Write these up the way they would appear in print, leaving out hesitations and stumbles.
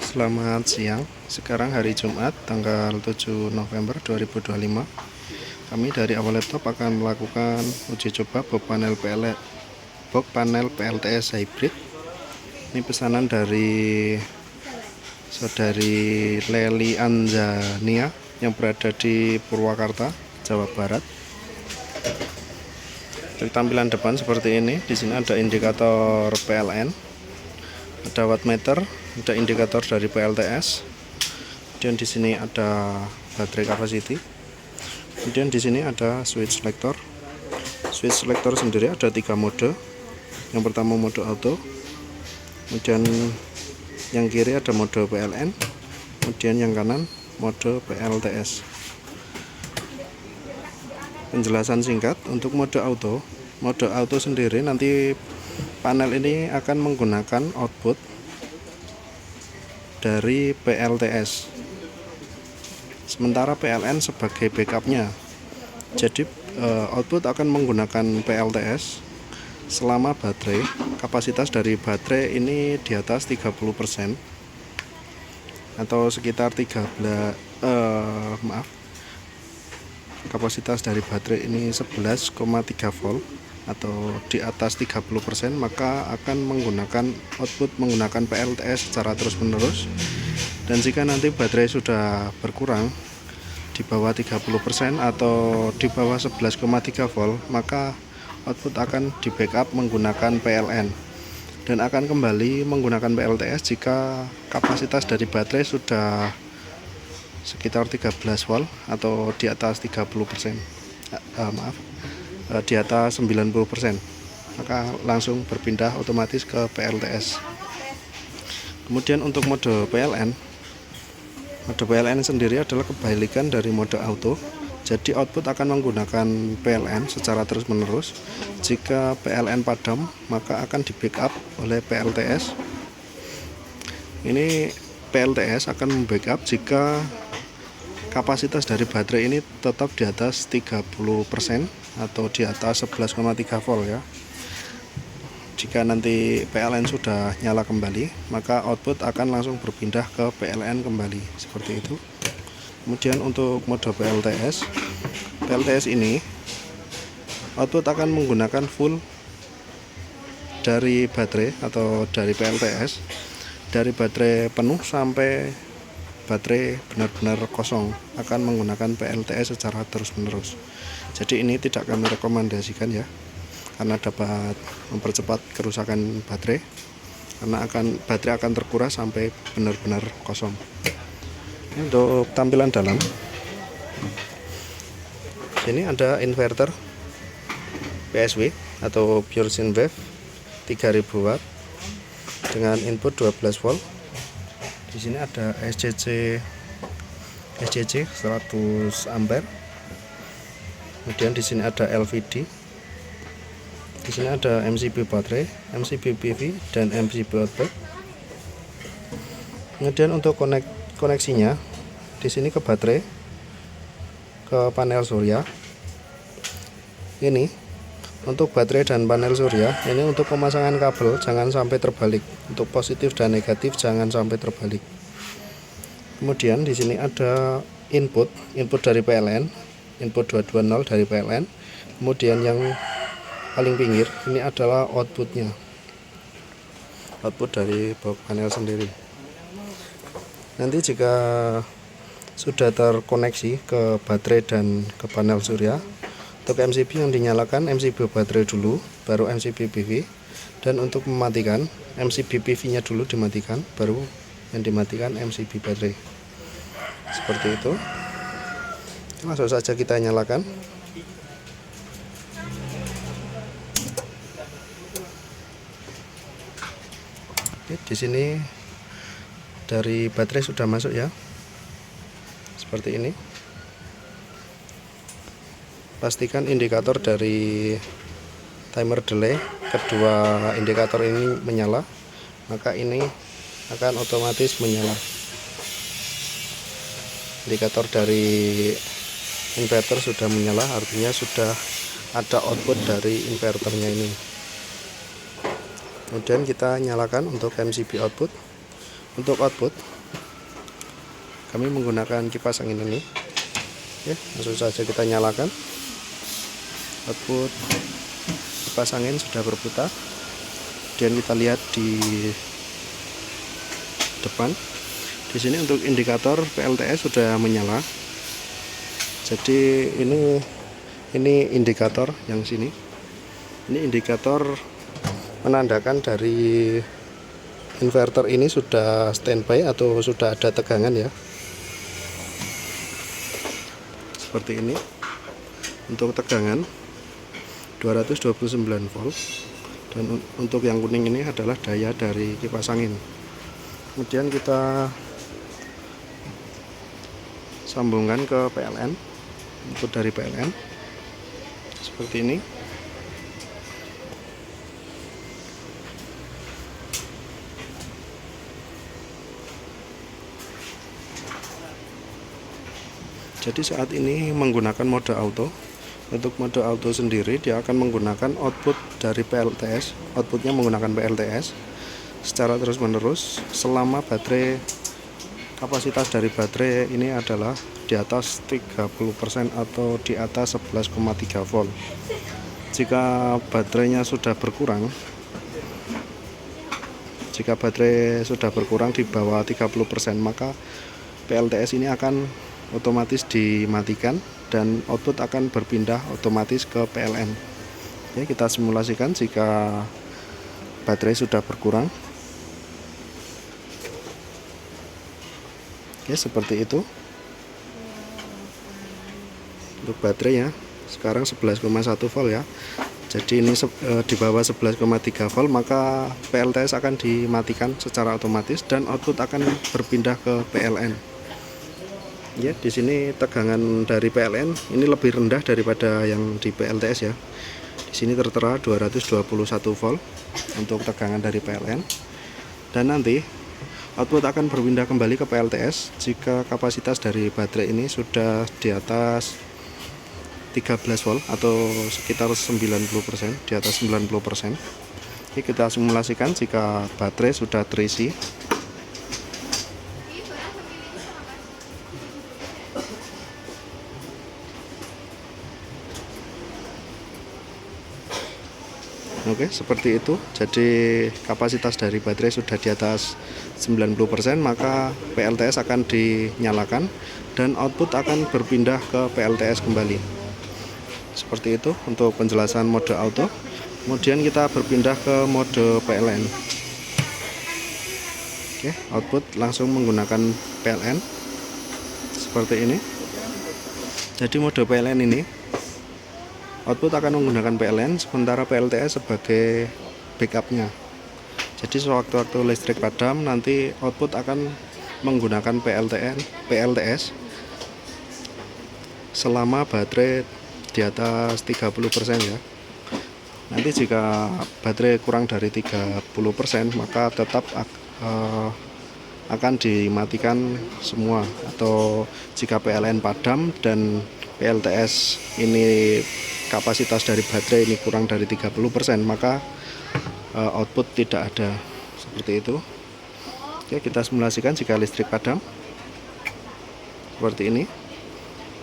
Selamat siang. Sekarang hari Jumat tanggal 7 November 2025. Kami dari Awal Laptop akan melakukan uji coba box panel PLTS hybrid. Ini pesanan dari saudari Leli Anzania yang berada di Purwakarta, Jawa Barat. Dari tampilan depan seperti ini. Di sini ada indikator PLN, ada wattmeter, ada indikator dari PLTS. Kemudian di sini ada baterai capacity. Kemudian di sini ada switch selector. Switch selector sendiri ada 3 mode. Yang pertama mode auto. Kemudian yang kiri ada mode PLN. Kemudian yang kanan mode PLTS. Penjelasan singkat untuk mode auto. Mode auto sendiri nanti panel ini akan menggunakan output dari PLTS, sementara PLN sebagai backupnya. Jadi output akan menggunakan PLTS selama baterai, kapasitas dari baterai ini di atas 30% atau sekitar kapasitas dari baterai ini 11,3 volt atau di atas 30%, maka akan menggunakan output menggunakan PLTS secara terus-menerus. Dan jika nanti baterai sudah berkurang di bawah 30% atau di bawah 11,3 volt, maka output akan di backup menggunakan PLN dan akan kembali menggunakan PLTS jika kapasitas dari baterai sudah sekitar 13 volt atau di atas 30%, di atas 90%, maka langsung berpindah otomatis ke PLTS. Kemudian untuk mode PLN sendiri adalah kebalikan dari mode auto. Jadi output akan menggunakan PLN secara terus-menerus. Jika PLN padam, maka akan di backup oleh PLTS. Ini PLTS akan membackup jika kapasitas dari baterai ini tetap di atas 30% atau di atas 11,3 volt ya. Jika nanti PLN sudah nyala kembali, maka output akan langsung berpindah ke PLN kembali, seperti itu. Kemudian untuk mode PLTS ini output akan menggunakan full dari baterai atau dari PLTS, dari baterai penuh sampai baterai benar-benar kosong, akan menggunakan PLTS secara terus-menerus. Jadi ini tidak kami rekomendasikan ya, karena dapat mempercepat kerusakan baterai, karena baterai akan terkuras sampai benar-benar kosong. Untuk tampilan dalam, sini ada inverter PSW atau pure sine wave 3000 watt dengan input 12 volt. Di sini ada SCC 100 ampere. Kemudian di sini ada LVD. Di sini ada MCB baterai, MCB PV, dan MCB output. Kemudian untuk koneksinya, di sini ke baterai, ke panel surya. Ini untuk baterai dan panel surya. Ini untuk pemasangan kabel jangan sampai terbalik. Untuk positif dan negatif jangan sampai terbalik. Kemudian di sini ada input dari PLN, input 220 dari PLN. Kemudian yang paling pinggir ini adalah outputnya, output dari box panel sendiri. Nanti jika sudah terkoneksi ke baterai dan ke panel surya, untuk MCB yang dinyalakan MCB baterai dulu, baru MCB PV. Dan untuk mematikan, MCB PV nya dulu dimatikan, baru yang dimatikan MCB baterai. Seperti itu. Langsung saja kita nyalakan. Oke, di sini dari baterai sudah masuk ya, seperti ini. Pastikan indikator dari timer delay, kedua indikator ini menyala, maka ini akan otomatis menyala. Indikator dari inverter sudah menyala, artinya sudah ada output dari inverternya ini. Kemudian kita nyalakan untuk MCB output. Untuk output kami menggunakan kipas angin ini. Oke, langsung saja kita nyalakan. Output kipas angin sudah berputar, dan kita lihat di depan di sini untuk indikator PLTS sudah menyala. Jadi ini indikator yang sini, ini indikator menandakan dari inverter ini sudah standby atau sudah ada tegangan ya, seperti ini. Untuk tegangan 229 volt, dan untuk yang kuning ini adalah daya dari kipas angin. Kemudian kita sambungkan ke PLN, input dari PLN seperti ini. Jadi saat ini menggunakan mode auto. Untuk mode auto sendiri dia akan menggunakan output dari PLTS, outputnya menggunakan PLTS secara terus menerus selama baterai, kapasitas dari baterai ini adalah di atas 30% atau di atas 11,3 volt. Jika baterainya sudah berkurang, di bawah 30%, maka PLTS ini akan otomatis dimatikan dan output akan berpindah otomatis ke PLN. Ya, kita simulasikan jika baterai sudah berkurang. Oke, seperti itu. Untuk baterainya sekarang 11,1 volt ya. Jadi ini di bawah 11,3 volt, maka PLTS akan dimatikan secara otomatis dan output akan berpindah ke PLN. Ya, di sini tegangan dari PLN ini lebih rendah daripada yang di PLTS ya. Di sini tertera 221 volt untuk tegangan dari PLN. Dan nanti output akan berpindah kembali ke PLTS jika kapasitas dari baterai ini sudah di atas 13 volt atau sekitar 90%, di atas 90%. Oke, kita simulasikan jika baterai sudah terisi. Oke, seperti itu. Jadi kapasitas dari baterai sudah di atas 90%, maka PLTS akan dinyalakan dan output akan berpindah ke PLTS kembali. Seperti itu untuk penjelasan mode auto. Kemudian kita berpindah ke mode PLN. Oke, output langsung menggunakan PLN seperti ini. Jadi mode PLN ini output akan menggunakan PLN, sementara PLTS sebagai backupnya. Jadi sewaktu-waktu listrik padam, nanti output akan menggunakan PLTS selama baterai di atas 30% ya. Nanti jika baterai kurang dari 30%, maka tetap akan dimatikan semua. Atau jika PLN padam dan PLTS ini kapasitas dari baterai ini kurang dari 30%, maka output tidak ada. Seperti itu. Oke, kita simulasikan jika listrik padam seperti ini,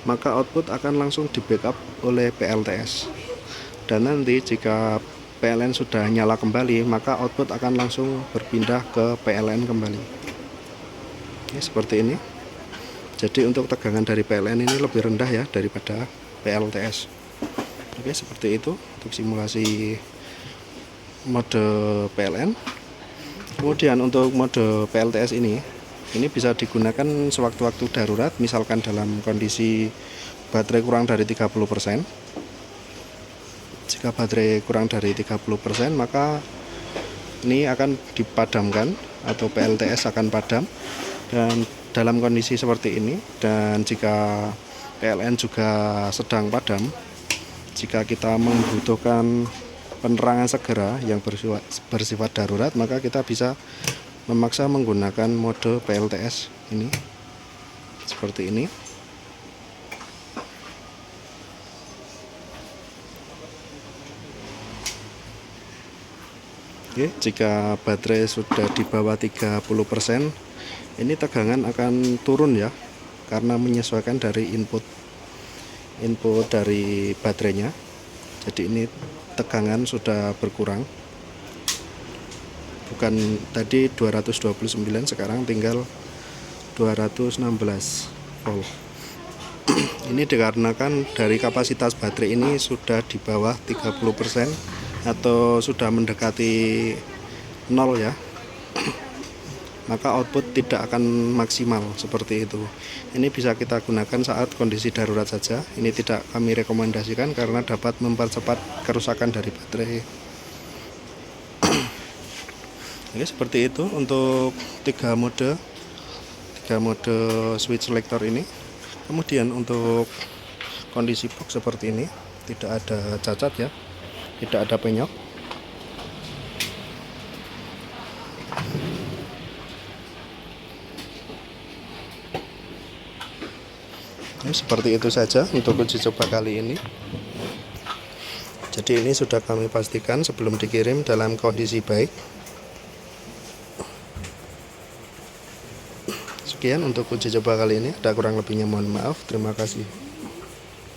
maka output akan langsung di backup oleh PLTS. Dan nanti jika PLN sudah nyala kembali, maka output akan langsung berpindah ke PLN kembali. Oke, seperti ini. Jadi untuk tegangan dari PLN ini lebih rendah ya daripada PLTS. Oke, seperti itu untuk simulasi mode PLN. Kemudian untuk mode PLTS ini bisa digunakan sewaktu-waktu darurat, misalkan dalam kondisi baterai kurang dari 30%. Jika baterai kurang dari 30%, maka ini akan dipadamkan atau PLTS akan padam. Dan dalam kondisi seperti ini, dan jika PLN juga sedang padam, jika kita membutuhkan penerangan segera yang bersifat darurat, maka kita bisa memaksa menggunakan mode PLTS ini seperti ini. Oke, jika baterai sudah di bawah 30%, ini tegangan akan turun ya, karena menyesuaikan dari input dari baterainya. Jadi ini tegangan sudah berkurang, bukan tadi 229, sekarang tinggal 216 volt. Ini dikarenakan dari kapasitas baterai ini sudah di bawah 30% atau sudah mendekati 0 ya, maka output tidak akan maksimal seperti itu. Ini bisa kita gunakan saat kondisi darurat saja. Ini tidak kami rekomendasikan karena dapat mempercepat kerusakan dari baterai. Oke, seperti itu untuk tiga mode switch selector ini. Kemudian untuk kondisi box seperti ini, tidak ada cacat ya, tidak ada penyok. Ya, seperti itu saja untuk uji coba kali ini. Jadi ini sudah kami pastikan sebelum dikirim dalam kondisi baik. Sekian untuk uji coba kali ini, ada kurang lebihnya mohon maaf. Terima kasih.